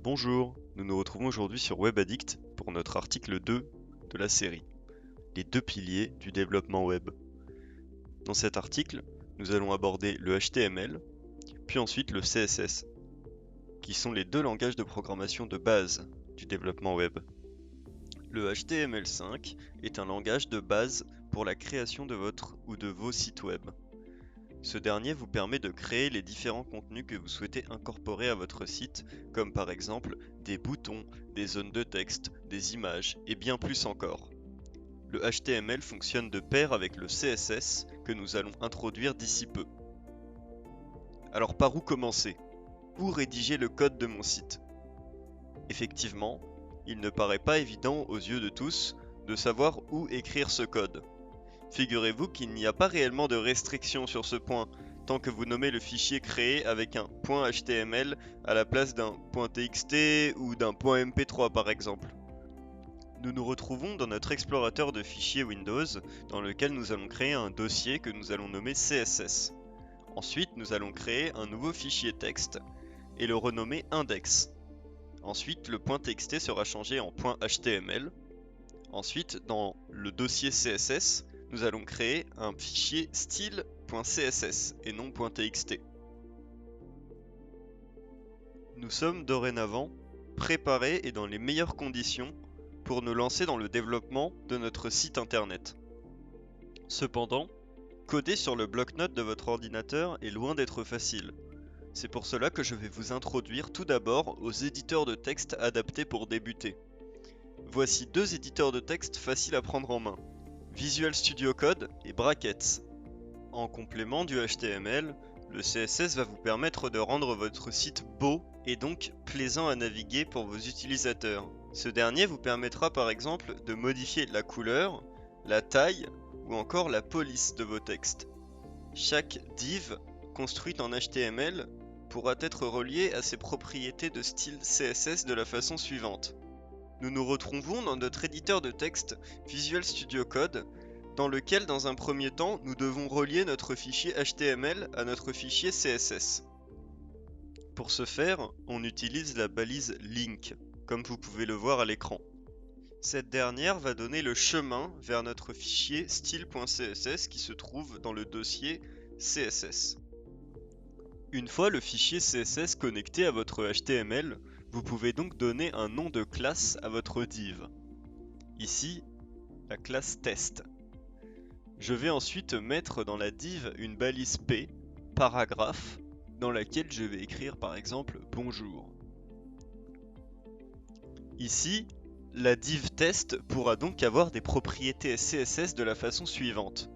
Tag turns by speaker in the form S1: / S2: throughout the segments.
S1: Bonjour, nous nous retrouvons aujourd'hui sur WebAddict pour notre article 2 de la série, les deux piliers du développement web. Dans cet article, nous allons aborder le HTML, puis ensuite le CSS, qui sont les deux langages de programmation de base du développement web. Le HTML5 est un langage de base pour la création de votre ou de vos sites web. Ce dernier vous permet de créer les différents contenus que vous souhaitez incorporer à votre site, comme par exemple des boutons, des zones de texte, des images et bien plus encore. Le HTML fonctionne de pair avec le CSS que nous allons introduire d'ici peu. Alors par où commencer? Où rédiger le code de mon site? Effectivement, il ne paraît pas évident aux yeux de tous de savoir où écrire ce code. Figurez-vous qu'il n'y a pas réellement de restriction sur ce point, tant que vous nommez le fichier créé avec un .html à la place d'un .txt ou d'un .mp3 par exemple. Nous nous retrouvons dans notre explorateur de fichiers Windows, dans lequel nous allons créer un dossier que nous allons nommer CSS. Ensuite, nous allons créer un nouveau fichier texte et le renommer index. Ensuite, le .txt sera changé en .html. Ensuite, dans le dossier CSS, nous allons créer un fichier style.css et non .txt. Nous sommes dorénavant préparés et dans les meilleures conditions pour nous lancer dans le développement de notre site internet. Cependant, coder sur le bloc-notes de votre ordinateur est loin d'être facile. C'est pour cela que je vais vous introduire tout d'abord aux éditeurs de texte adaptés pour débuter. Voici deux éditeurs de texte faciles à prendre en main. Visual Studio Code et Brackets. En complément du HTML, le CSS va vous permettre de rendre votre site beau et donc plaisant à naviguer pour vos utilisateurs. Ce dernier vous permettra par exemple de modifier la couleur, la taille ou encore la police de vos textes. Chaque div construite en HTML pourra être reliée à ses propriétés de style CSS de la façon suivante. Nous nous retrouvons dans notre éditeur de texte Visual Studio Code, dans lequel dans un premier temps nous devons relier notre fichier HTML à notre fichier CSS. Pour ce faire, on utilise la balise link, comme vous pouvez le voir à l'écran. Cette dernière va donner le chemin vers notre fichier style.css qui se trouve dans le dossier CSS. Une fois le fichier CSS connecté à votre HTML, vous pouvez donc donner un nom de classe à votre div. Ici, la classe test. Je vais ensuite mettre dans la div une balise P, paragraphe, dans laquelle je vais écrire par exemple bonjour. Ici, la div test pourra donc avoir des propriétés CSS de la façon suivante.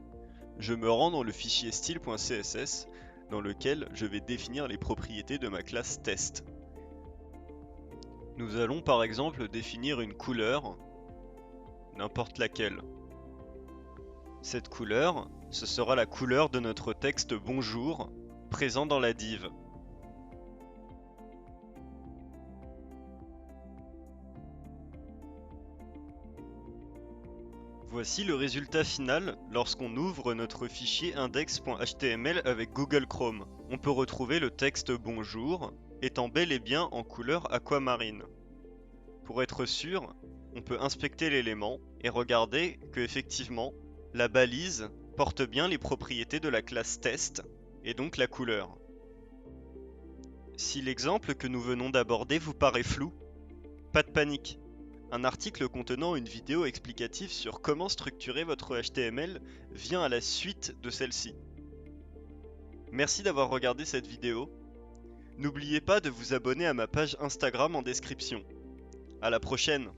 S1: Je me rends dans le fichier style.css dans lequel je vais définir les propriétés de ma classe test. Nous allons par exemple définir une couleur, n'importe laquelle. Cette couleur, ce sera la couleur de notre texte bonjour présent dans la div. Voici le résultat final lorsqu'on ouvre notre fichier index.html avec Google Chrome. On peut retrouver le texte bonjour étant bel et bien en couleur aquamarine. Pour être sûr, on peut inspecter l'élément et regarder que effectivement, la balise porte bien les propriétés de la classe test et donc la couleur. Si l'exemple que nous venons d'aborder vous paraît flou, pas de panique. Un article contenant une vidéo explicative sur comment structurer votre HTML vient à la suite de celle-ci. Merci d'avoir regardé cette vidéo. N'oubliez pas de vous abonner à ma page Instagram en description. À la prochaine!